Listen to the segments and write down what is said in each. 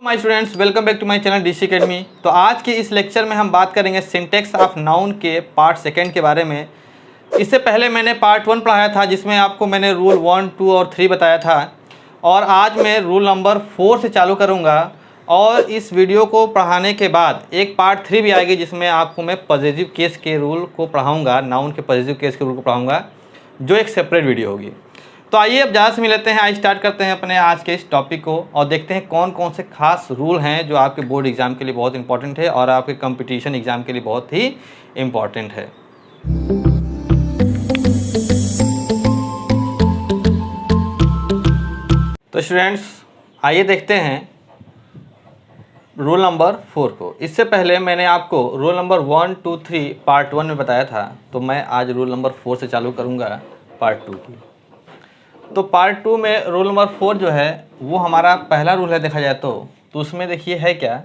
My students, welcome back to my channel DC academy. तो आज के इस लेक्चर में हम बात करेंगे सिंटेक्स ऑफ नाउन के पार्ट सेकंड के बारे में। इससे पहले मैंने पार्ट 1 पढ़ाया था जिसमें आपको मैंने रूल 1, 2 और 3 बताया था, और आज मैं रूल नंबर 4 से चालू करूंगा। और इस वीडियो को पढ़ाने के बाद एक पार्ट 3 भी आएगी जिसमें आपको मैं पॉजिटिव केस के रूल को पढ़ाऊँगा, नाउन के पॉजिटिव केस के रूल को पढ़ाऊँगा, जो एक सेपरेट वीडियो होगी। तो आइए अब ज़्यादा समय लेते हैं, आज स्टार्ट करते हैं अपने आज के इस टॉपिक को और देखते हैं कौन कौन से खास रूल हैं जो आपके बोर्ड एग्ज़ाम के लिए बहुत इंपॉर्टेंट है और आपके कंपटीशन एग्ज़ाम के लिए बहुत ही इम्पॉर्टेंट है। तो स्टूडेंट्स, आइए देखते हैं रूल नंबर 4 को। इससे पहले मैंने आपको रूल नंबर 1, 2, 3 पार्ट 1 में बताया था, तो मैं आज रूल नंबर 4 से चालू करूँगा पार्ट 2 की। तो पार्ट 2 में रूल नंबर 4 जो है वो हमारा पहला रूल है देखा जाए तो उसमें देखिए है क्या,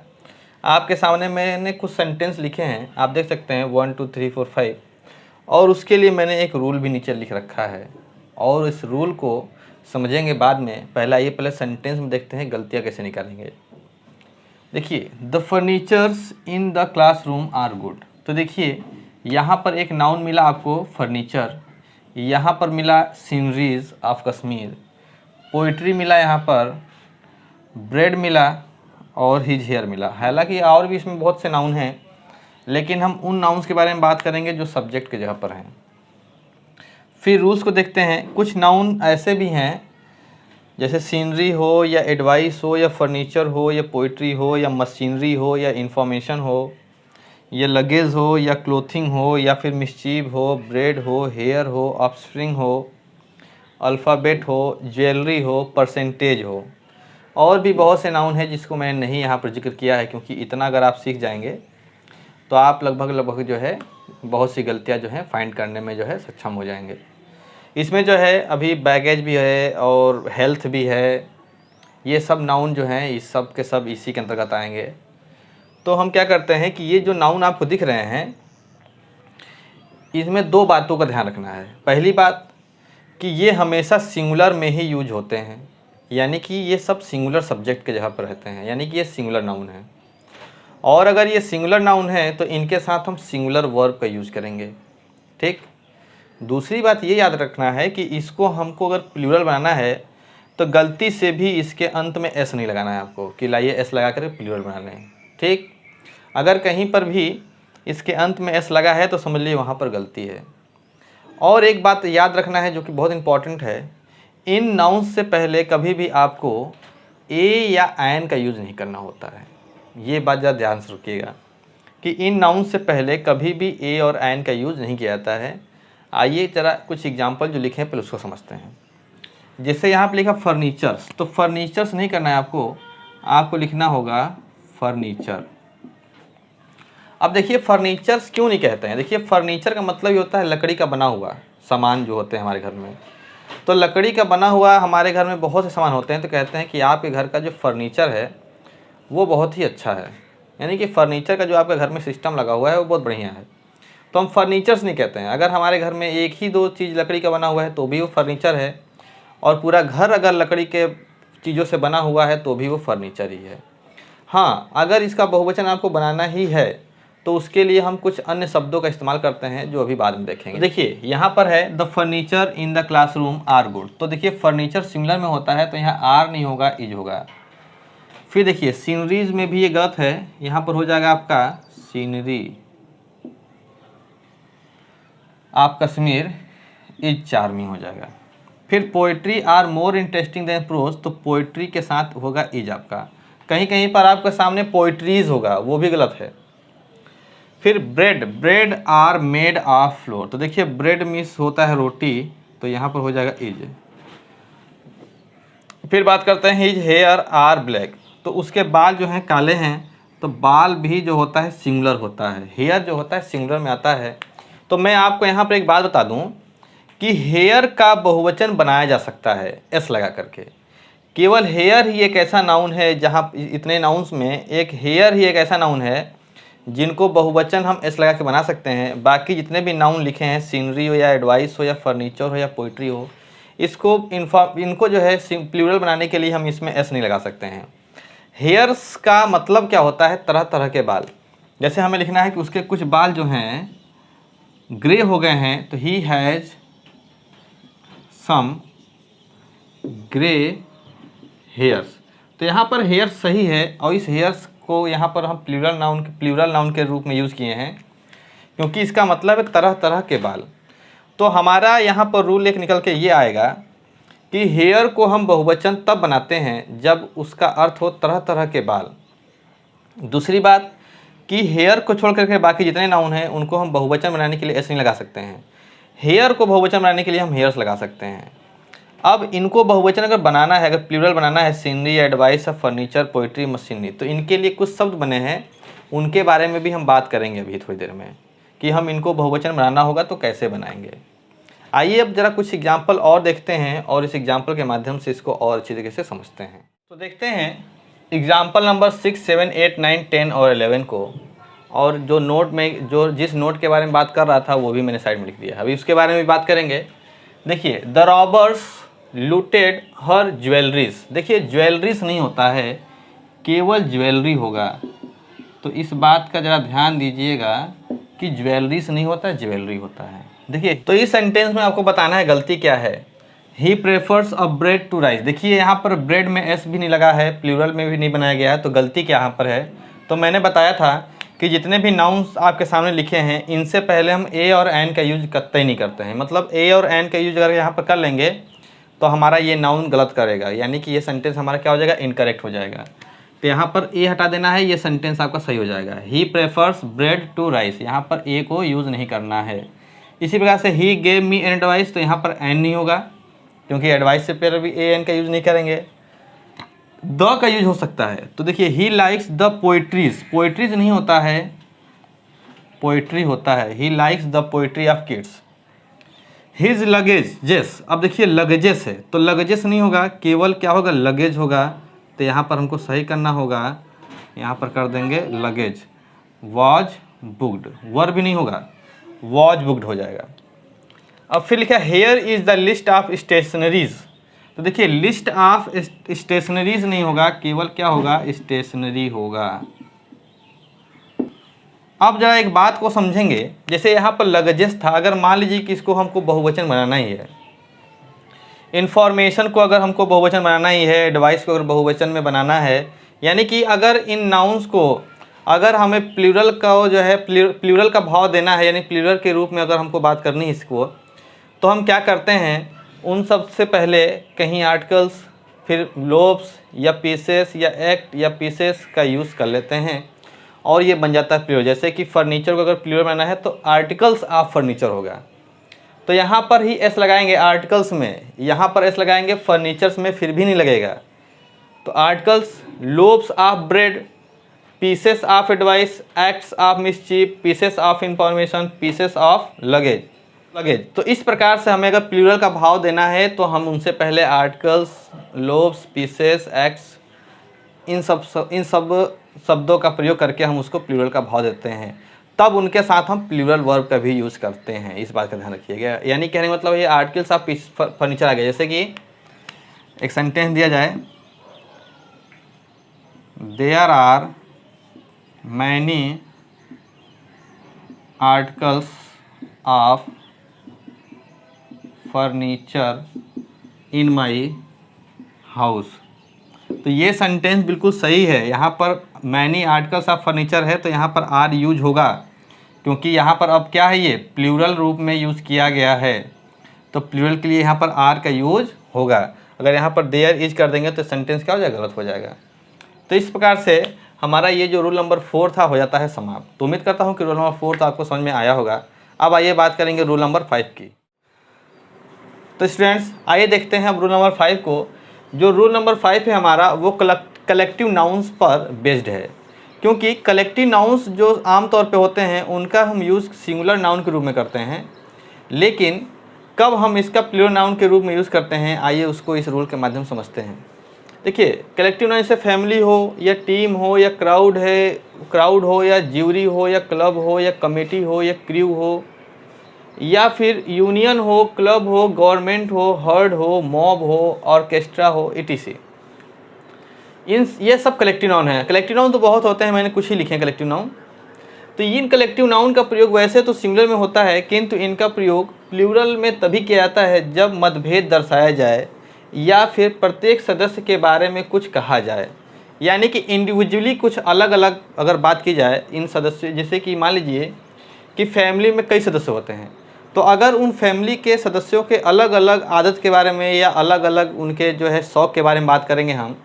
आपके सामने मैंने कुछ सेंटेंस लिखे हैं, आप देख सकते हैं 1, 2, 3, 4, 5, और उसके लिए मैंने एक रूल भी नीचे लिख रखा है और इस रूल को समझेंगे बाद में। पहले सेंटेंस में देखते हैं गलतियाँ कैसे निकालेंगे। देखिए, the furnitures in the classroom are good. तो देखिए यहाँ पर एक नाउन मिला आपको फर्नीचर, यहाँ पर मिला सीनरीज ऑफ कश्मीर, पोइट्री मिला, यहाँ पर ब्रेड मिला और हिज हेयर मिला। हालांकि और भी इसमें बहुत से नाउन हैं, लेकिन हम उन नाउन्स के बारे में बात करेंगे जो सब्जेक्ट की जगह पर हैं। फिर रूल्स को देखते हैं। कुछ नाउन ऐसे भी हैं जैसे सीनरी हो या एडवाइस हो या फर्नीचर हो या पोइट्री हो या मशीनरी हो या इंफॉर्मेशन हो या लगेज हो या क्लोथिंग हो या फिर मिस्चीव हो, ब्रेड हो, हेयर हो, ऑफस्प्रिंग हो, अल्फ़ाबेट हो, ज्वेलरी हो, परसेंटेज हो। और भी बहुत से नाउन हैं जिसको मैंने नहीं यहाँ पर जिक्र किया है, क्योंकि इतना अगर आप सीख जाएंगे तो आप लगभग जो है बहुत सी गलतियाँ जो हैं फाइंड करने में जो है सक्षम हो जाएंगे। इसमें जो है अभी बैगेज भी है और हेल्थ भी है, ये सब नाउन जो हैं इस सब के सब इसी के अंतर्गत आएंगे। तो हम क्या करते हैं कि ये जो नाउन आपको दिख रहे हैं इसमें दो बातों का ध्यान रखना है। पहली बात कि ये हमेशा सिंगुलर में ही यूज होते हैं, यानी कि ये सब सिंगुलर सब्जेक्ट के जगह पर रहते हैं, यानी कि ये सिंगुलर नाउन है। और अगर ये सिंगुलर नाउन है तो इनके साथ हम सिंगुलर वर्ब का यूज़ करेंगे, ठीक। दूसरी बात ये याद रखना है कि इसको हमको अगर प्लूरल बनाना है तो गलती से भी इसके अंत में एस नहीं लगाना है आपको कि लाइए एस लगा कर प्लूरल बना लें, ठीक। अगर कहीं पर भी इसके अंत में एस लगा है तो समझ लीजिए वहाँ पर गलती है। और एक बात याद रखना है जो कि बहुत इंपॉर्टेंट है, इन नाउन्स से पहले कभी भी आपको ए या एन का यूज़ नहीं करना होता है। ये बात ज़रा ध्यान से रखिएगा कि इन नाउन्स से पहले कभी भी ए और एन का यूज़ नहीं किया जाता है। आइए ज़रा कुछ एग्जाम्पल जो लिखे हैं पहले उसको समझते हैं। जैसे यहाँ पर लिखा फर्नीचर्स, तो फर्नीचर्स नहीं करना है आपको लिखना होगा फर्नीचर। अब देखिए फर्नीचर्स क्यों नहीं कहते हैं। देखिए फर्नीचर का मतलब ये होता है लकड़ी का बना हुआ सामान जो होते हैं हमारे घर में। तो लकड़ी का बना हुआ हमारे घर में बहुत से सामान होते हैं, तो कहते हैं कि आपके घर का जो फर्नीचर है वो बहुत ही अच्छा है, यानी कि फर्नीचर का जो आपके घर में सिस्टम लगा हुआ है वो बहुत बढ़िया है। तो हम फर्नीचर्स नहीं कहते हैं। अगर हमारे घर में एक ही दो चीज़ लकड़ी का बना हुआ है तो भी वो फर्नीचर है, और पूरा घर अगर लकड़ी के चीज़ों से बना हुआ है तो भी वो फर्नीचर ही है। हाँ, अगर इसका बहुवचन आपको बनाना ही है तो उसके लिए हम कुछ अन्य शब्दों का इस्तेमाल करते हैं जो अभी बाद में देखेंगे। देखिए यहाँ पर है the furniture in the classroom are good. तो देखिए फर्नीचर सिंगुलर में होता है तो यहाँ आर नहीं होगा, इज होगा। फिर देखिए सीनरीज में भी ये गलत है, यहाँ पर हो जाएगा आपका सीनरी आप कश्मीर इज चार्मिंग हो जाएगा। फिर poetry are more interesting than prose, तो पोइट्री के साथ होगा इज आपका। कहीं कहीं पर आपके सामने पोइट्रीज होगा, वो भी गलत है। फिर bread are made of flour, तो देखिए ब्रेड मिस होता है रोटी, तो यहाँ पर हो जाएगा इज। फिर बात करते हैं हिज हेयर आर ब्लैक, तो उसके बाल जो हैं काले हैं, तो बाल भी जो होता है सिंगुलर होता है, हेयर जो होता है सिंगुलर में आता है। तो मैं आपको यहाँ पर एक बात बता दूँ कि हेयर का बहुवचन बनाया जा सकता है एस लगा करके। केवल हेयर ही एक ऐसा नाउन है जहाँ इतने नाउन्स में एक हेयर ही एक ऐसा नाउन है जिनको बहुवचन हम एस लगा के बना सकते हैं। बाकी जितने भी नाउन लिखे हैं, सीनरी हो या एडवाइस हो या फर्नीचर हो या पोइट्री हो, इनको जो है प्लूरल बनाने के लिए हम इसमें एस नहीं लगा सकते हैं। हेयर्स का मतलब क्या होता है? तरह तरह के बाल। जैसे हमें लिखना है कि उसके कुछ बाल जो हैं ग्रे हो गए हैं, तो he has some grey hairs. तो यहाँ पर हेयर्स सही है, और इस हेयर्स को यहाँ पर हम प्लूरल नाउन के रूप में यूज़ किए हैं, क्योंकि इसका मतलब है तरह तरह के बाल। तो हमारा यहाँ पर रूल एक निकल के ये आएगा कि हेयर को हम बहुवचन तब बनाते हैं जब उसका अर्थ हो तरह तरह के बाल। दूसरी बात कि हेयर को छोड़ करके बाकी जितने नाउन हैं उनको हम बहुवचन बनाने के लिए एस नहीं लगा सकते हैं। हेयर को बहुवचन बनाने के लिए हम हेयर्स लगा सकते हैं। अब इनको बहुवचन अगर बनाना है, अगर प्लूरल बनाना है, scenery, advice, furniture, poetry, machinery, तो इनके लिए कुछ शब्द बने हैं, उनके बारे में भी हम बात करेंगे अभी थोड़ी देर में कि हम इनको बहुवचन बनाना होगा तो कैसे बनाएंगे। आइए अब ज़रा कुछ एग्जाम्पल और देखते हैं और इस एग्जाम्पल के माध्यम से इसको और अच्छी तरीके से समझते हैं। तो देखते हैं एग्जाम्पल नंबर 6, 7, 8, 9, 10 और 11 को। और जो नोट में जिस नोट के बारे में बात कर रहा था वो भी मैंने साइड में लिख दिया। अभी उसके बारे में भी बात करेंगे। देखिए, the robbers looted her jewelleries. देखिए, ज्वेलरीज नहीं होता है, केवल ज्वेलरी होगा। तो इस बात का ज़रा ध्यान दीजिएगा कि ज्वेलरीज नहीं होता, ज्वेलरी होता है। देखिए, तो इस सेंटेंस में आपको बताना है गलती क्या है। He prefers a bread to rice. देखिए, यहाँ पर ब्रेड में एस भी नहीं लगा है, प्लूरल में भी नहीं बनाया गया है, तो गलती क्या यहाँ पर है? तो मैंने बताया था कि जितने भी नाउन्स आपके सामने लिखे हैं इनसे पहले हम ए और एन का यूज कतई नहीं करते हैं। मतलब ए और एन का यूज अगर यहाँ पर कर लेंगे तो हमारा ये नाउन गलत करेगा, यानी कि ये सेंटेंस हमारा क्या हो जाएगा? इनकरेक्ट हो जाएगा। तो यहाँ पर ए हटा देना है, ये सेंटेंस आपका सही हो जाएगा। He prefers bread to rice, यहाँ पर ए को यूज़ नहीं करना है। इसी प्रकार से he gave me an advice, तो यहाँ पर एन नहीं होगा, क्योंकि एडवाइस से पहले भी ए एन का यूज़ नहीं करेंगे। द का यूज हो सकता है। तो देखिए, he likes the poetries. Poetries नहीं होता है, पोइट्री होता है। He likes the poetry of kids. His luggages. अब देखिए, लगेजेस है तो लगेजेस नहीं होगा, केवल क्या होगा? लगेज होगा। तो यहाँ पर हमको सही करना होगा, यहाँ पर कर देंगे लगेज। वॉज बुक्ड, वर भी नहीं होगा, वॉज बुक्ड हो जाएगा। अब फिर लिखा here is the list of stationeries. तो देखिए, लिस्ट ऑफ स्टेशनरीज नहीं होगा, केवल क्या होगा? स्टेशनरी होगा। अब जरा एक बात को समझेंगे। जैसे यहाँ पर लगेजेस था, अगर मान लीजिए कि इसको हमको बहुवचन बनाना ही है, इन्फॉर्मेशन को अगर हमको बहुवचन बनाना ही है, एडवाइस को अगर बहुवचन में बनाना है, यानी कि अगर इन नाउन्स को अगर हमें प्लूरल का जो है प्लूरल का भाव देना है, यानी प्लूरल के रूप में अगर हमको बात करनी है इसको, तो हम क्या करते हैं? उन सब से पहले कहीं आर्टिकल्स, फिर लोब्स या पीसेस या एक्ट या पीसेस का यूज़ कर लेते हैं और ये बन जाता है प्लूरल। जैसे कि फर्नीचर को अगर प्लूरल बनाना है तो आर्टिकल्स ऑफ फर्नीचर होगा, तो यहाँ पर ही एस लगाएंगे आर्टिकल्स में, यहाँ पर एस लगाएंगे फर्नीचर्स में, फिर भी नहीं लगेगा। तो articles, lobes of bread, pieces of advice, acts of mischief, pieces of information, pieces of luggage. तो इस प्रकार से हमें अगर प्लूरल का भाव देना है तो हम उनसे पहले आर्टिकल्स, लोब्स, पीसेस, एक्ट्स, इन सब शब्दों का प्रयोग करके हम उसको प्लूरल का भाव देते हैं। तब उनके साथ हम प्लूरल वर्ब का भी यूज़ करते हैं, इस बात का ध्यान रखिएगा। यानी कहने का मतलब ये आर्टिकल्स ऑफ फर्नीचर आ गया। जैसे कि एक सेंटेंस दिया जाए, there are many articles of furniture in my house. तो ये सेंटेंस बिल्कुल सही है। यहाँ पर मैनी आर्टिकल्स ऑफ फर्नीचर है तो यहाँ पर आर यूज होगा, क्योंकि यहाँ पर अब क्या है? ये प्लूरल रूप में यूज़ किया गया है, तो प्लूरल के लिए यहाँ पर आर का यूज होगा। अगर यहाँ पर देयर इज कर देंगे तो सेंटेंस क्या हो जाएगा? गलत हो जाएगा। तो इस प्रकार से हमारा ये जो रूल नंबर 4 था हो जाता है समाप्त। तो उम्मीद करता हूँ कि रूल नंबर 4 तो आपको समझ में आया होगा। अब आइए बात करेंगे रूल नंबर 5 की। तो स्टूडेंट्स, आइए देखते हैं अब रूल नंबर 5 को। जो रूल नंबर 5 है हमारा, वो कलेक्टिव नाउन्स पर बेस्ड है, क्योंकि कलेक्टिव नाउन्स जो आमतौर पे होते हैं उनका हम यूज़ सिंगुलर नाउन के रूप में करते हैं, लेकिन कब हम इसका प्लूरल नाउन के रूप में यूज़ करते हैं, आइए उसको इस रूल के माध्यम से समझते हैं। देखिए, कलेक्टिव नाउन जैसे फैमिली हो या टीम हो या क्राउड हो या ज्यूरी हो या क्लब हो या कमेटी हो या क्रू हो या फिर यूनियन हो, क्लब हो, गवर्नमेंट हो, हर्ड हो, मॉब हो, ऑर्केस्ट्रा हो, etc। ये सब कलेक्टिव नाउन है। कलेक्टिव नाउन तो बहुत होते हैं, मैंने कुछ ही लिखे हैं कलेक्टिव नाउन। तो इन कलेक्टिव नाउन का प्रयोग वैसे तो सिंगुलर में होता है, किंतु इनका प्रयोग प्लूरल में तभी किया जाता है जब मतभेद दर्शाया जाए या फिर प्रत्येक सदस्य के बारे में कुछ कहा जाए। यानी कि इंडिविजुअली कुछ अलग अलग अगर बात की जाए इन सदस्यों, जैसे कि मान लीजिए कि फैमिली में कई सदस्य होते हैं, तो अगर उन फैमिली के सदस्यों के अलग अलग आदत के बारे में या अलग अलग उनके जो है शौक़ के बारे में बात करेंगे हम,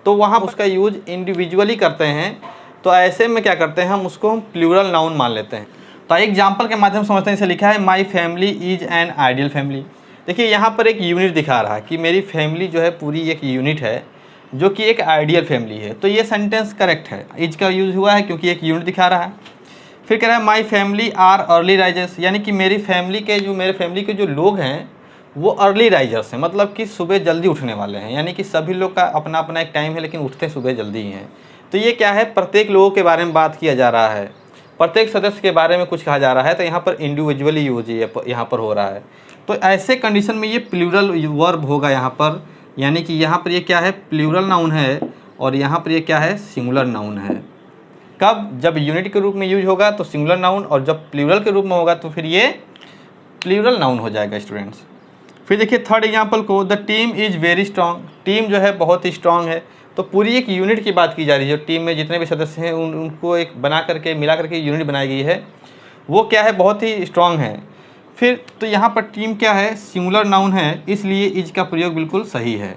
तो वहाँ उसका यूज इंडिविजुअली करते हैं। तो ऐसे में क्या करते हैं, हम उसको हम प्लूरल नाउन मान लेते हैं। तो एग्जाम्पल के माध्यम से समझते हैं। इसे लिखा है my family is an ideal family. देखिए यहाँ पर एक यूनिट दिखा रहा है कि मेरी फैमिली जो है पूरी एक यूनिट है जो कि एक आइडियल फैमिली है। तो ये सेंटेंस करेक्ट है, इज का यूज़ हुआ है क्योंकि एक यूनिट दिखा रहा है। फिर कह रहा है my family are early risers, यानी कि मेरे फैमिली के जो लोग हैं वो अर्ली राइजर्स हैं, मतलब कि सुबह जल्दी उठने वाले हैं। यानी कि सभी लोग का अपना अपना एक टाइम है, लेकिन उठते सुबह जल्दी ही हैं। तो ये क्या है, प्रत्येक लोगों के बारे में बात किया जा रहा है, प्रत्येक सदस्य के बारे में कुछ कहा जा रहा है। तो यहाँ पर इंडिविजुअली यूज यहाँ पर हो रहा है। तो ऐसे कंडीशन में ये प्लूरल वर्ब होगा यहाँ पर, यानी कि यहाँ पर ये क्या है, प्लूरल नाउन है, और यहाँ पर ये क्या है, सिंगुलर नाउन है। कब, जब यूनिट के रूप में यूज होगा तो सिंगुलर नाउन, और जब प्लूरल के रूप में होगा तो फिर ये प्लूरल नाउन हो जाएगा स्टूडेंट्स। फिर देखिए थर्ड एग्जाम्पल को, the team is very strong. Team जो है बहुत ही स्ट्रॉन्ग है। तो पूरी एक यूनिट की बात की जा रही है, जो टीम में जितने भी सदस्य हैं उनको एक बना करके मिला करके यूनिट बनाई गई है, वो क्या है, बहुत ही स्ट्रॉन्ग है। फिर तो यहाँ पर टीम क्या है, सिंगुलर नाउन है, इसलिए इज का प्रयोग बिल्कुल सही है।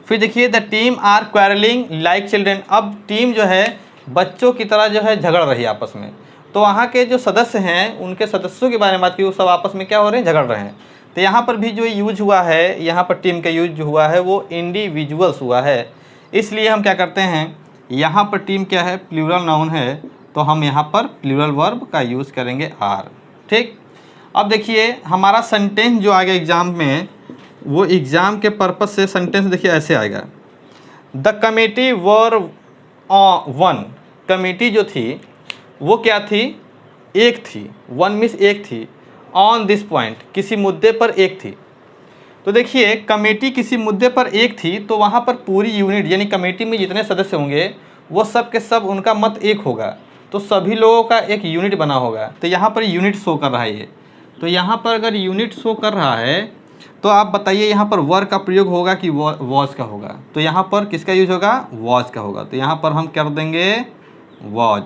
फिर देखिए the team are quarrelling like children. अब टीम जो है बच्चों की तरह जो है झगड़ रही है आपस में। तो वहाँ के जो सदस्य हैं उनके सदस्यों के बारे में बात की, वो सब आपस में क्या हो रहे हैं, झगड़ रहे हैं। तो यहाँ पर भी जो यूज हुआ है, यहाँ पर टीम का यूज हुआ है वो इंडिविजुअल्स हुआ है। इसलिए हम क्या करते हैं, यहाँ पर टीम क्या है, प्लूरल नाउन है, तो हम यहाँ पर प्लूरल वर्ब का यूज़ करेंगे आर। ठीक, अब देखिए हमारा सेंटेंस जो आएगा एग्जाम में, वो एग्ज़ाम के पर्पज़ से सेंटेंस देखिए ऐसे आएगा, the committee were one. Committee जो थी वो क्या थी, एक थी, वन मीन्स एक थी, ऑन दिस पॉइंट, किसी मुद्दे पर एक थी। तो देखिए कमेटी किसी मुद्दे पर एक थी, तो वहाँ पर पूरी यूनिट यानी कमेटी में जितने सदस्य होंगे वो सब के सब उनका मत एक होगा, तो सभी लोगों का एक यूनिट बना होगा। तो यहाँ पर यूनिट शो कर रहा है ये। तो यहाँ पर अगर यूनिट शो कर रहा है तो आप बताइए यहाँ पर वर का प्रयोग होगा कि वॉज का होगा। तो यहाँ पर किसका यूज होगा, वॉज का होगा। तो यहाँ पर हम कर देंगे वॉज।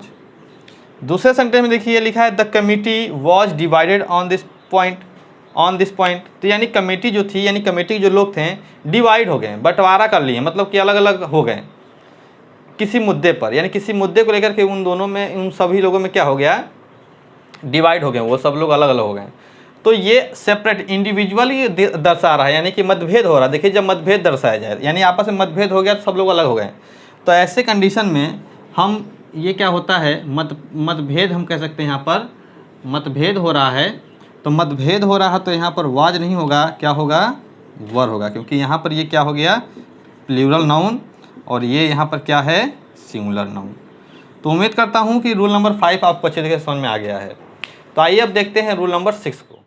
दूसरे सेंटेंस में देखिए लिखा है the committee was divided on this point. तो यानी कमेटी जो थी, यानी कमेटी के जो लोग थे डिवाइड हो गए, बंटवारा कर लिए, मतलब कि अलग अलग हो गए किसी मुद्दे पर। यानी किसी मुद्दे को लेकर के उन दोनों में, उन सभी लोगों में क्या हो गया, डिवाइड हो गए, वो सब लोग अलग अलग हो गए। तो ये सेपरेट इंडिविजुअली दर्शा रहा है, यानी कि मतभेद हो रहा है। देखिए जब मतभेद दर्शाया जाए, यानी आपस में मतभेद हो गया तो सब लोग अलग हो गए। तो ऐसे कंडीशन में हम ये क्या होता है, मतभेद हम कह सकते हैं, यहाँ पर मतभेद हो रहा है। तो मतभेद हो रहा है तो यहाँ पर वाज नहीं होगा, क्या होगा, वर होगा, क्योंकि यहाँ पर ये क्या हो गया, प्लूरल नाउन, और ये यहाँ पर क्या है, सिंगुलर नाउन। तो उम्मीद करता हूँ कि रूल नंबर 5 आपको अच्छे तरीके से समझ में आ गया है। तो आइए अब देखते हैं रूल नंबर 6 को।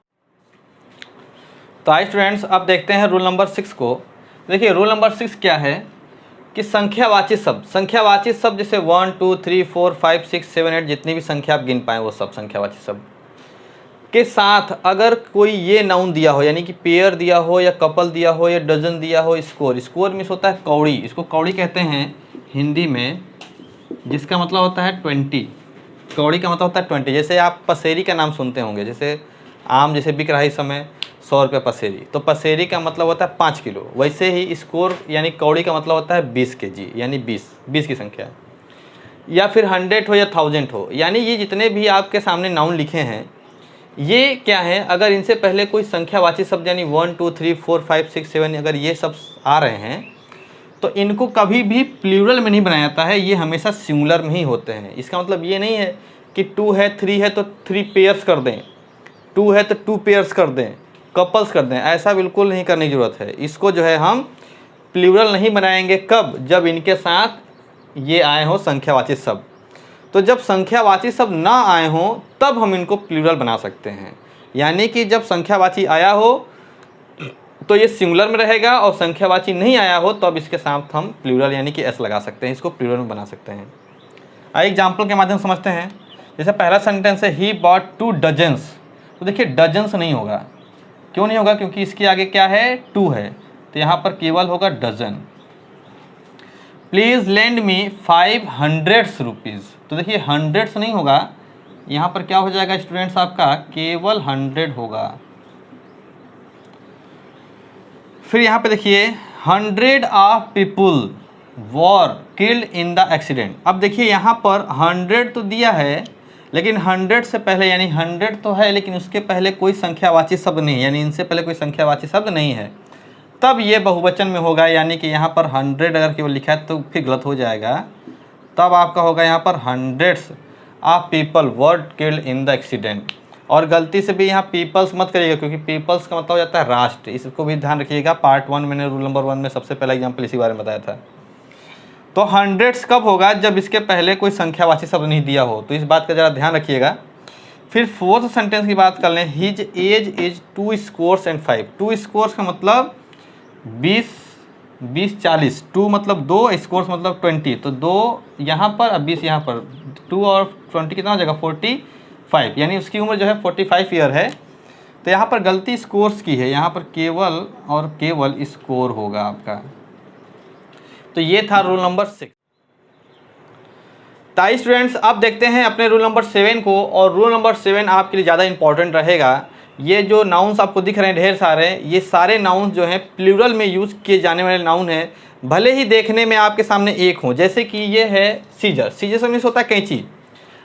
तो आइए स्टूडेंट्स अब देखते हैं रूल नंबर 6 को। देखिए रूल नंबर 6 क्या है कि संख्यावाची शब्द जैसे 1 2 3 4 5 6 7 8 जितनी भी संख्या आप गिन पाएँ वो सब संख्यावाची शब्द के साथ अगर कोई ये नाउन दिया हो, यानी कि पेयर दिया हो या कपल दिया हो या डजन दिया हो, स्कोर मीन्स होता है कौड़ी, इसको कौड़ी कहते हैं हिंदी में, जिसका मतलब होता है 20। कौड़ी का मतलब होता है 20। जैसे आप पसेरी का नाम सुनते होंगे, जैसे आम जैसे बिक रहा है इस समय 100 रुपये पसेरी, तो पसेरी का मतलब होता है 5 किलो। वैसे ही स्कोर यानी कौड़ी का मतलब होता है 20 kg, यानी 20 की संख्या, या फिर 100 हो या 1000 हो। यानी ये जितने भी आपके सामने नाउन लिखे हैं ये क्या है, अगर इनसे पहले कोई संख्यावाची शब्द यानी 1 2 3 4 5 6 7 अगर ये सब आ रहे हैं तो इनको कभी भी प्लूरल में नहीं बनाया जाता है, ये हमेशा सिंगुलर में ही होते हैं। इसका मतलब ये नहीं है कि 2 है 3 है तो 3 पेयर्स कर दें, 2 है तो 2 पेयर्स कर दें, कपल्स कर दें, ऐसा बिल्कुल नहीं करने की ज़रूरत है। इसको जो है हम प्लूरल नहीं बनाएंगे, कब, जब इनके साथ ये आए हो संख्यावाची शब्द। तो जब संख्यावाची शब्द ना आए हों तब हम इनको प्लूरल बना सकते हैं। यानी कि जब संख्यावाची आया हो तो ये सिंगुलर में रहेगा और संख्यावाची नहीं आया हो तो अब इसके साथ हम प्लूरल यानी कि एस लगा सकते हैं, इसको प्लूरल में बना सकते हैं। आइए एग्जाम्पल के माध्यम से समझते हैं। जैसे पहला सेंटेंस है ही बॉट 2 डजन्स, तो देखिए डजन्स नहीं होगा, क्यों नहीं होगा, क्योंकि इसके आगे क्या है 2 है, तो यहाँ पर केवल होगा dozen. Please lend me 500 rupees, तो देखिए हंड्रेड्स नहीं होगा, यहाँ पर क्या हो जाएगा स्टूडेंट्स आपका केवल 100 होगा। फिर यहाँ पे देखिए 100 of people war killed in the accident. अब देखिए यहाँ पर 100 तो दिया है, लेकिन 100 से पहले यानी 100 तो है लेकिन उसके पहले कोई संख्यावाची शब्द नहीं है, यानी इनसे पहले कोई संख्यावाची शब्द नहीं है, तब ये बहुवचन में होगा। यानी कि यहाँ पर 100 अगर केवल लिखा है तो फिर गलत हो जाएगा, तब आपका होगा यहाँ पर 100 of people were killed in the accident. और गलती से भी यहाँ पीपल्स मत करिएगा, क्योंकि पीपल्स का मतलब हो जाता है राष्ट्र, इसको भी ध्यान रखिएगा। पार्ट 1 मैंने रूल नंबर 1 में सबसे पहला एग्जाम्पल इसी बारे में बताया था। तो 100 कब होगा, जब इसके पहले कोई संख्यावाची शब्द नहीं दिया हो, तो इस बात का ज़रा ध्यान रखिएगा। फिर फोर्थ सेंटेंस की बात कर लें, his age is 2 scores and 5। 2 scores का मतलब 20 2 मतलब 2 scores मतलब 20, तो 2 यहाँ पर और 20 यहाँ पर, 2 और 20 कितना हो जाएगा 45, यानी उसकी उम्र जो है 45 ईयर है। तो यहाँ पर गलती स्कोर्स की है, यहाँ पर केवल और केवल स्कोर होगा आपका। तो ये था रूल नंबर 6। तो स्टूडेंट्स अब देखते हैं अपने रूल नंबर 7 को, और रूल नंबर 7 आपके लिए ज़्यादा इंपॉर्टेंट रहेगा। ये जो नाउन्स आपको दिख रहे हैं ढेर सारे, ये सारे नाउन्स जो हैं प्लूरल में यूज़ किए जाने वाले नाउन हैं, भले ही देखने में आपके सामने एक हों। जैसे कि ये है सीजर, सीजर से मीन्स होता है कैंची।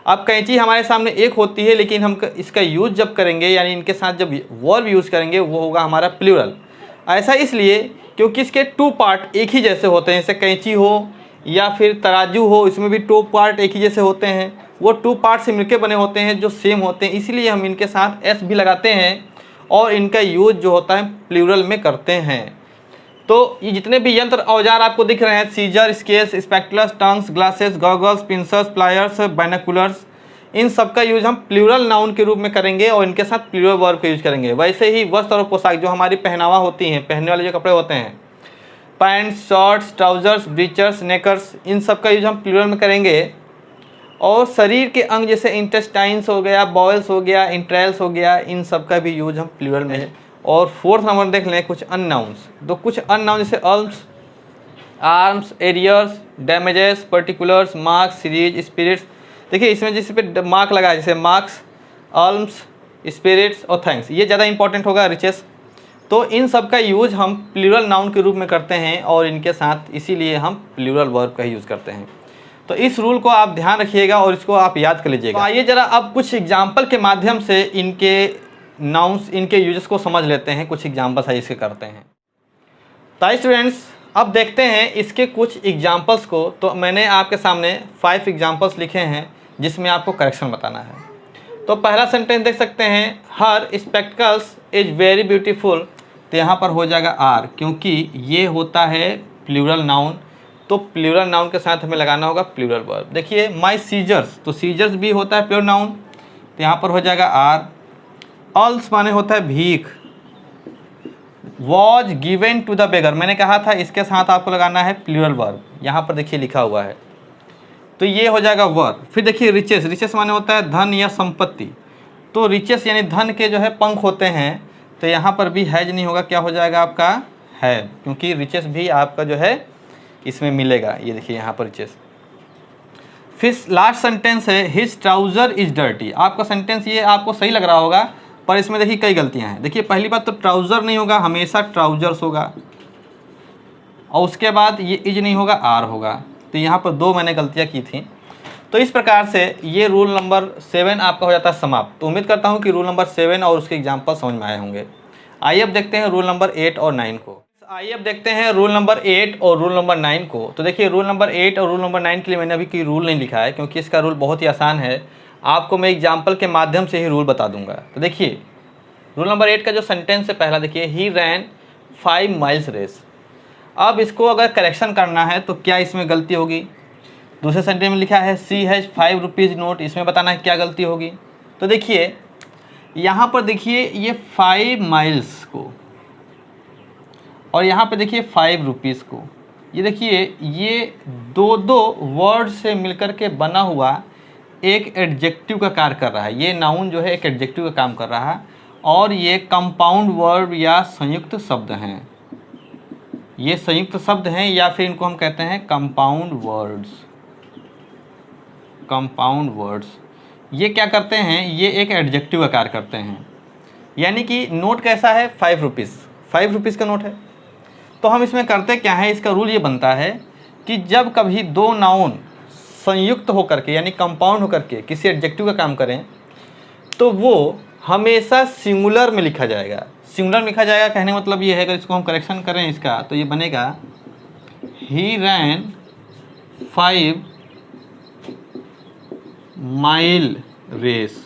अब कैंची हमारे सामने एक होती है, लेकिन हम इसका यूज़ जब करेंगे यानी इनके साथ जब वर्ब यूज़ करेंगे वो होगा हमारा प्लूरल। ऐसा इसलिए क्योंकि इसके 2 पार्ट एक ही जैसे होते हैं, जैसे कैंची हो या फिर तराजू हो, इसमें भी 2 पार्ट एक ही जैसे होते हैं, वो 2 पार्ट से मिलकर बने होते हैं जो सेम होते हैं, इसीलिए हम इनके साथ एस भी लगाते हैं और इनका यूज जो होता है प्लूरल में करते हैं। तो ये जितने भी यंत्र औजार आपको दिख रहे हैं, scissors, scales, spectacles, tongs, glasses, goggles, pincers, pliers, binoculars, इन सब का यूज हम प्लूरल नाउन के रूप में करेंगे और इनके साथ प्लूरल वर्ब का यूज करेंगे। वैसे ही वस्त्र और पोशाक जो हमारी पहनावा होती हैं, पहनने वाले जो कपड़े होते हैं, पैंट्स, शॉर्ट्स, ट्राउजर्स, ब्रीचर्स, नेकर्स, इन सब का यूज हम प्लूरल में करेंगे। और शरीर के अंग जैसे इंटेस्टाइन्स हो गया, बॉयल्स हो गया, इंट्राइल्स हो गया, इन सब का भी यूज हम प्लूरल में है। और 4th नंबर देख लें कुछ अननाउन्स। तो कुछ अननाउन जैसे alms, arms, arrears, damages, particulars, marks, series, spirits. देखिए इसमें जिस पे मार्क लगा है, जैसे मार्क्स, अल्म्स, स्पिरिट्स और थैंक्स, ये ज़्यादा इंपॉर्टेंट होगा, रिचेस। तो इन सब का यूज हम प्लूरल नाउन के रूप में करते हैं और इनके साथ इसीलिए हम प्लूरल वर्ब का यूज़ करते हैं। तो इस रूल को आप ध्यान रखिएगा और इसको आप याद कर लीजिएगा। तो आइए ज़रा अब कुछ एग्जाम्पल के माध्यम से इनके नाउन्स, इनके यूजेस को समझ लेते हैं। कुछ एग्जाम्पल्स है इसके करते हैं। तो स्टूडेंट्स अब देखते हैं इसके कुछ एग्जाम्पल्स को। तो मैंने आपके सामने 5 एग्जाम्पल्स लिखे हैं जिसमें आपको करेक्शन बताना है। तो पहला सेंटेंस देख सकते हैं, हर स्पेक्टिकल्स इज वेरी ब्यूटीफुल। तो यहाँ पर हो जाएगा आर, क्योंकि ये होता है प्लूरल नाउन, तो प्लूरल नाउन के साथ हमें लगाना होगा प्लूरल वर्ब। देखिए माई सीजर्स, तो सीजर्स भी होता है प्लूरल नाउन, तो यहाँ पर हो जाएगा आर। अल्स माने होता है भीख। Was given to the beggar, मैंने कहा था इसके साथ आपको लगाना है प्लूरल वर्ब, यहाँ पर देखिए लिखा हुआ है, तो ये हो जाएगा वर्ब। फिर देखिए रिचेस, रिचेस माने होता है धन या संपत्ति, तो रिचेस यानी धन के जो है पंख होते हैं, तो यहाँ पर भी हैज नहीं होगा, क्या हो जाएगा आपका है, क्योंकि रिचेस भी आपका जो है इसमें मिलेगा। ये देखिए यहाँ पर रिचेस। फिर लास्ट सेंटेंस है हिज ट्राउज़र इज डर्टी। आपका सेंटेंस ये आपको सही लग रहा होगा, पर इसमें देखिए कई गलतियाँ हैं। देखिए पहली बात तो ट्राउज़र नहीं होगा, हमेशा ट्राउजर्स होगा, और उसके बाद ये इज नहीं होगा, आर होगा। तो यहाँ पर 2 मैंने गलतियाँ की थी। तो इस प्रकार से ये रूल नंबर 7 आपका हो जाता है समाप्त। तो उम्मीद करता हूँ कि रूल नंबर 7 और उसके एग्जाम्पल समझ में आए होंगे। आइए अब देखते हैं रूल नंबर 8 और 9 को। आइए अब देखते हैं रूल नंबर 8 और रूल नंबर 9 को। तो देखिए रूल नंबर 8 और रूल नंबर 9 के लिए मैंने अभी कोई रूल नहीं लिखा है, क्योंकि इसका रूल बहुत ही आसान है, आपको मैं एग्जाम्पल के माध्यम से ही रूल बता दूंगा। तो देखिए रूल नंबर 8 का जो सेंटेंस है पहला, देखिए ही रैन 5 माइल्स रेस। अब इसको अगर करेक्शन करना है तो क्या इसमें गलती होगी। दूसरे सेंटेंस में लिखा है सी हैज 5 रुपीज़ नोट, इसमें बताना है क्या गलती होगी। तो देखिए यहाँ पर देखिए ये 5 माइल्स को और यहाँ पे देखिए 5 रुपीज़ को, ये देखिए ये दो वर्ड से मिलकर के बना हुआ एक एडजेक्टिव का कार्य कर रहा है। ये नाउन जो है एक एडजेक्टिव का काम कर रहा है और ये कंपाउंड वर्ड या संयुक्त शब्द हैं। ये संयुक्त शब्द हैं या फिर इनको हम कहते हैं कंपाउंड वर्ड्स। कंपाउंड वर्ड्स ये क्या करते हैं, ये एक एडजेक्टिव का कार्य करते हैं। यानी कि नोट कैसा है, 5 रुपीज़, 5 रुपीज़ का नोट है। तो हम इसमें करते क्या है, इसका रूल ये बनता है कि जब कभी दो नाउन संयुक्त होकर के यानी कंपाउंड होकर के किसी एडजेक्टिव का काम करें तो वो हमेशा सिंगुलर में लिखा जाएगा। सिंगुलर में लिखा जाएगा कहने का मतलब ये है, अगर इसको हम करेक्शन करें इसका तो ये बनेगा ही रैन 5 माइल रेस।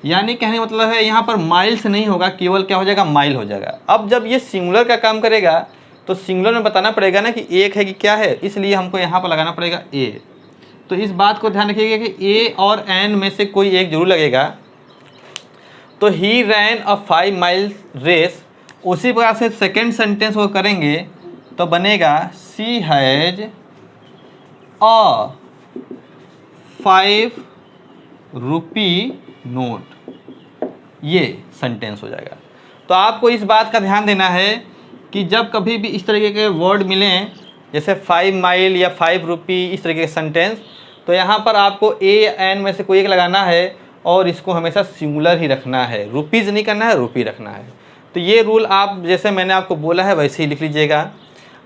यानी कहने का मतलब है यहाँ पर माइल से नहीं होगा, केवल क्या हो जाएगा, माइल हो जाएगा। अब जब ये सिंगुलर का काम करेगा तो सिंगुलर में बताना पड़ेगा ना कि एक है कि क्या है, इसलिए हमको यहाँ पर लगाना पड़ेगा ए। तो इस बात को ध्यान रखिएगा कि ए और एन में से कोई एक जरूर लगेगा। तो ही रैन अ 5 माइल रेस, उसी प्रकार से सेकेंड सेंटेंस को करेंगे तो बनेगा she has a 5 rupee note. ये सेंटेंस हो जाएगा। तो आपको इस बात का ध्यान देना है कि जब कभी भी इस तरीके के वर्ड मिलें जैसे 5 माइल या 5 रुपी इस तरीके के सेंटेंस, तो यहाँ पर आपको ए एन में से कोई एक लगाना है और इसको हमेशा सिंगुलर ही रखना है, रुपीज़ नहीं करना है, रुपी रखना है। तो ये रूल आप जैसे मैंने आपको बोला है वैसे ही लिख लीजिएगा।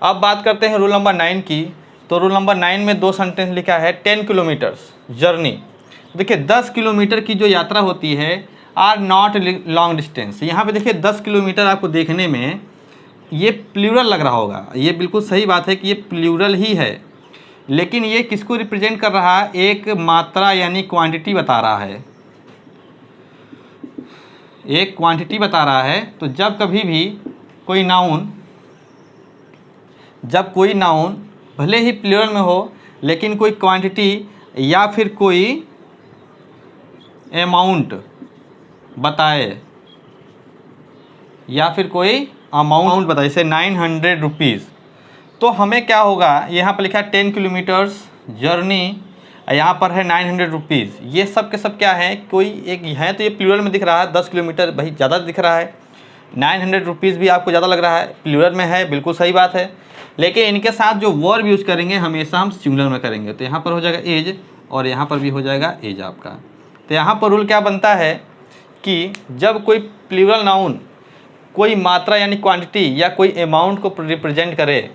अब बात करते हैं रूल नंबर 9 की। तो रूल नंबर 9 में 2 सेंटेंस लिखा है 10 किलोमीटर्स जर्नी। देखिए 10 किलोमीटर की जो यात्रा होती है आर नॉट लॉन्ग डिस्टेंस। यहाँ पे देखिए 10 किलोमीटर आपको देखने में ये प्लूरल लग रहा होगा, ये बिल्कुल सही बात है कि ये प्लूरल ही है, लेकिन ये किसको रिप्रेजेंट कर रहा है, एक मात्रा यानी क्वांटिटी बता रहा है, एक क्वांटिटी बता रहा है। तो जब कभी भी कोई नाउन, जब कोई नाउन भले ही प्लूरल में हो लेकिन कोई क्वांटिटी या फिर कोई अमाउंट बताए या फिर कोई अमाउंट बताए, जैसे 900 रुपीज़, तो हमें क्या होगा, यहाँ पर लिखा है 10 किलोमीटर्स जर्नी, यहाँ पर है 900 रुपीज़। ये सब के सब क्या है, कोई एक है तो ये प्लूरल में दिख रहा है, 10 किलोमीटर भाई ज़्यादा दिख रहा है, 900 रुपीज़ भी आपको ज़्यादा लग रहा है, प्लूरल में है, बिल्कुल सही बात है। लेकिन इनके साथ जो वर्ब यूज़ करेंगे हमेशा हम सिंगुलर में करेंगे। तो यहाँ पर हो जाएगा एज और यहाँ पर भी हो जाएगा एज आपका। तो यहाँ पर रूल क्या बनता है कि जब कोई प्लूरल नाउन कोई मात्रा यानी क्वांटिटी या कोई अमाउंट को रिप्रेजेंट करे,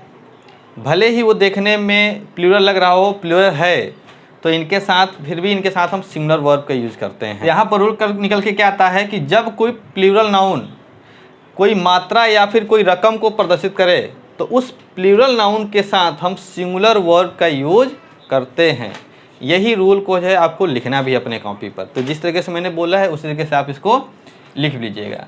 भले ही वो देखने में प्लूरल लग रहा हो, प्लूरल है, तो इनके साथ फिर भी इनके साथ हम सिंगुलर वर्ब का यूज़ करते हैं। यहाँ पर रूल निकल के क्या आता है कि जब कोई प्लूरल नाउन कोई मात्रा या फिर कोई रकम को प्रदर्शित करे तो उस प्लूरल नाउन के साथ हम सिंगुलर वर्ब का यूज करते हैं। यही रूल को है आपको लिखना भी अपने कॉपी पर। तो जिस तरीके से मैंने बोला है उस तरीके से आप इसको लिख लीजिएगा।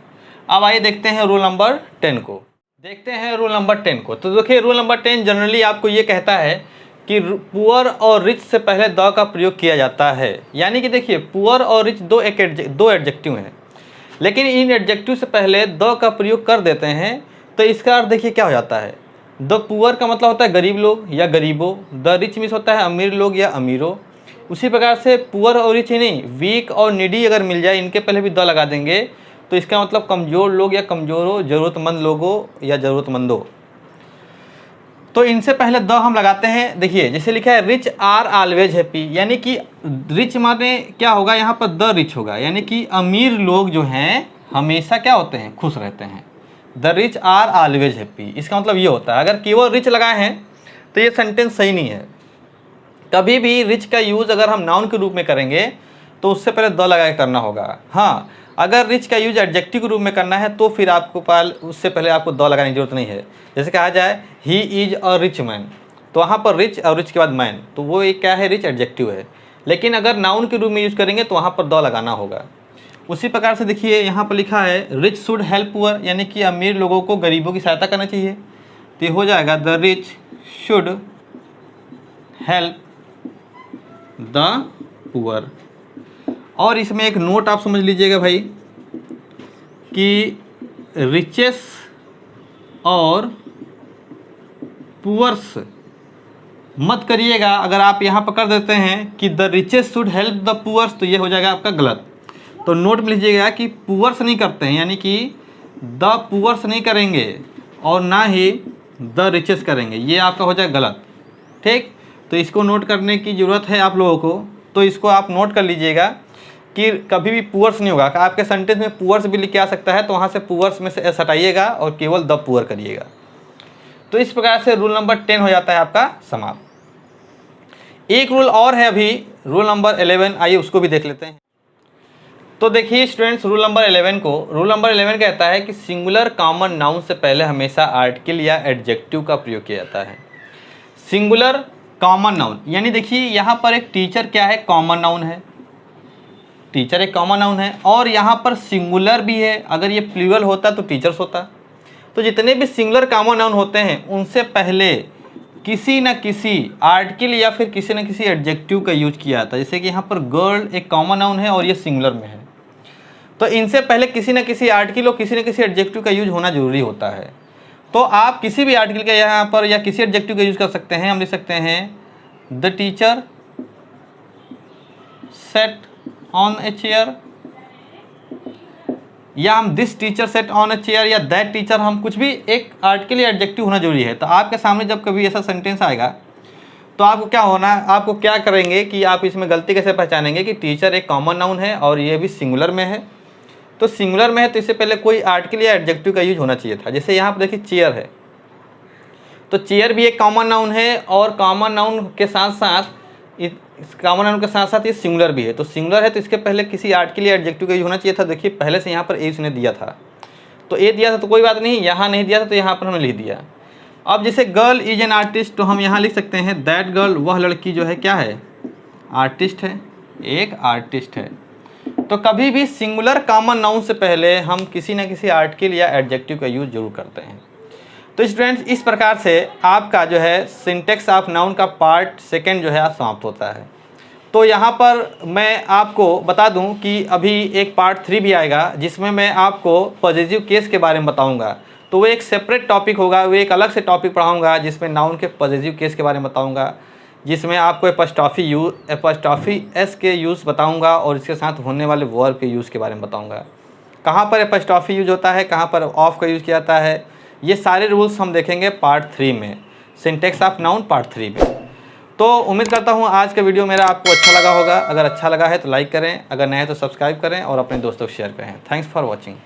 अब आइए देखते हैं रूल नंबर 10 को। देखते हैं रूल नंबर 10 को। तो देखिए रूल नंबर 10 जनरली आपको ये कहता है कि पुअर और रिच से पहले द का प्रयोग किया जाता है। यानी कि देखिए पुअर और रिच दो एडजेक्टिव हैं, लेकिन इन एडजेक्टिव से पहले द का प्रयोग कर देते हैं। तो इसका अर्थ देखिए क्या हो जाता है, द पुअर का मतलब होता है गरीब लोग या गरीबों, द रिच मीन्स होता है अमीर लोग या अमीरों। उसी प्रकार से पुअर और रिच ही नहीं, वीक और निडी अगर मिल जाए इनके पहले भी द लगा देंगे तो इसका मतलब कमज़ोर लोग या कमज़ोरों, ज़रूरतमंद लोगों या ज़रूरतमंदों। तो इनसे पहले द हम लगाते हैं। देखिए जैसे लिखा है रिच आर ऑलवेज हैप्पी, यानी कि रिच माने क्या होगा, यहाँ पर द रिच होगा, यानी कि अमीर लोग जो हैं हमेशा क्या होते हैं, खुश रहते हैं। The rich are always happy, इसका मतलब ये होता है। अगर केवल रिच लगाए हैं तो ये सेंटेंस सही नहीं है। कभी भी रिच का यूज़ अगर हम नाउन के रूप में करेंगे तो उससे पहले द लगा के करना होगा। हाँ, अगर रिच का यूज एडजेक्टिव के रूप में करना है तो फिर आपको उससे पहले आपको द लगाने की जरूरत नहीं है। जैसे कहा जाए he is a rich man, तो वहाँ पर रिच और रिच के बाद मैन, तो वो एक क्या है, रिच एडजेक्टिव है। लेकिन अगर नाउन के रूप में यूज़ करेंगे तो वहाँ पर द लगाना होगा। उसी प्रकार से देखिए यहाँ पर लिखा है रिच शुड हेल्प पुअर, यानी कि अमीर लोगों को गरीबों की सहायता करना चाहिए। तो ये हो जाएगा the rich should help the poor. और इसमें एक नोट आप समझ लीजिएगा भाई कि रिचेस और पुअर्स मत करिएगा। अगर आप यहाँ पर कर देते हैं कि the richest should help the poors, तो ये हो जाएगा आपका गलत। तो नोट में लीजिएगा कि पुअर्स नहीं करते हैं, यानी कि द पुअर्स नहीं करेंगे और ना ही द रिचेस्ट करेंगे, ये आपका हो जाएगा गलत। ठीक, तो इसको नोट करने की ज़रूरत है आप लोगों को। तो इसको आप नोट कर लीजिएगा कि कभी भी पुअर्स नहीं होगा। आपके सेंटेंस में पुअर्स भी लिख के आ सकता है, तो वहाँ से पुअर्स में से एस हटाइएगा और केवल द पुअर करिएगा। तो इस प्रकार से रूल नंबर 10 हो जाता है आपका समाप्त। एक रूल और है अभी, रूल नंबर 11, आइए उसको भी देख लेते हैं। तो देखिए स्टूडेंट्स, रूल नंबर 11 कहता है कि सिंगुलर कॉमन नाउन से पहले हमेशा आर्टिकल या एडजेक्टिव का प्रयोग किया जाता है। सिंगुलर कॉमन नाउन, यानी देखिए यहाँ पर एक टीचर क्या है, कॉमन नाउन है। टीचर एक कॉमन नाउन है और यहाँ पर सिंगुलर भी है। अगर ये प्लूरल होता तो टीचर्स होता। तो जितने भी सिंगुलर कॉमन नाउन होते हैं उनसे पहले किसी न किसी आर्टिकल या फिर किसी न किसी एडजेक्टिव का यूज किया जाता है। जैसे कि यहाँ पर गर्ल एक कॉमन नाउन है और ये सिंगुलर में है, तो इनसे पहले किसी न किसी आर्टिकल और किसी न किसी एडजेक्टिव का यूज होना जरूरी होता है। तो आप किसी भी आर्टिकल का यहाँ पर या किसी एडजेक्टिव का यूज कर सकते हैं। हम लिख सकते हैं the teacher said on a chair, या हम this teacher said on a chair, या दैट टीचर, हम कुछ भी एक आर्टिकल या एडजेक्टिव होना जरूरी है। तो आपके सामने जब कभी ऐसा सेंटेंस आएगा तो आपको क्या होना, आपको क्या करेंगे कि आप इसमें गलती कैसे पहचानेंगे कि टीचर एक कॉमन नाउन है और ये भी सिंगुलर में है। तो सिंगुलर में है तो इससे पहले कोई आर्टिकल या एडजेक्टिव का यूज होना चाहिए था। जैसे यहाँ पर देखिए चेयर है, तो चेयर भी एक कॉमन नाउन है और कॉमन नाउन के साथ साथ ये सिंगुलर भी है। तो सिंगुलर है तो इसके पहले किसी आर्टिकल या एडजेक्टिव का यूज होना चाहिए था। देखिए पहले से यहाँ पर ए इसने दिया था, तो ए दिया था तो कोई बात नहीं, यहाँ नहीं दिया था तो यहाँ पर हमने लिख दिया। अब जैसे गर्ल इज एन आर्टिस्ट, तो हम यहाँ लिख सकते हैं दैट गर्ल, वह लड़की जो है क्या है, आर्टिस्ट है, एक आर्टिस्ट है। तो कभी भी सिंगुलर कॉमन नाउन से पहले हम किसी न किसी आर्टिकल या एडजेक्टिव का यूज जरूर करते हैं। तो स्टूडेंट्स, इस प्रकार से आपका जो है सिंटेक्स ऑफ नाउन का पार्ट 2 जो है आज समाप्त होता है। तो यहाँ पर मैं आपको बता दूं कि अभी एक पार्ट 3 भी आएगा जिसमें मैं आपको पॉजिटिव केस के बारे में बताऊंगा। तो वो एक सेपरेट टॉपिक होगा, वो एक अलग से टॉपिक पढ़ाऊंगा जिसमें नाउन के पॉजिटिव केस के बारे में बताऊंगा, जिसमें आपको एपॉस्ट्रॉफी एस के यूज़ बताऊंगा और इसके साथ होने वाले वर्ब के यूज़ के बारे में बताऊंगा। कहाँ पर एपॉस्ट्रॉफी यूज होता है, कहाँ पर ऑफ का यूज़ किया जाता है, ये सारे रूल्स हम देखेंगे पार्ट 3 में, सिंटेक्स ऑफ नाउन पार्ट 3 में। तो उम्मीद करता हूँ आज का वीडियो मेरा आपको अच्छा लगा होगा। अगर अच्छा लगा है तो लाइक करें, अगर नहीं है तो सब्सक्राइब करें और अपने दोस्तों को शेयर करें। Thanks for watching.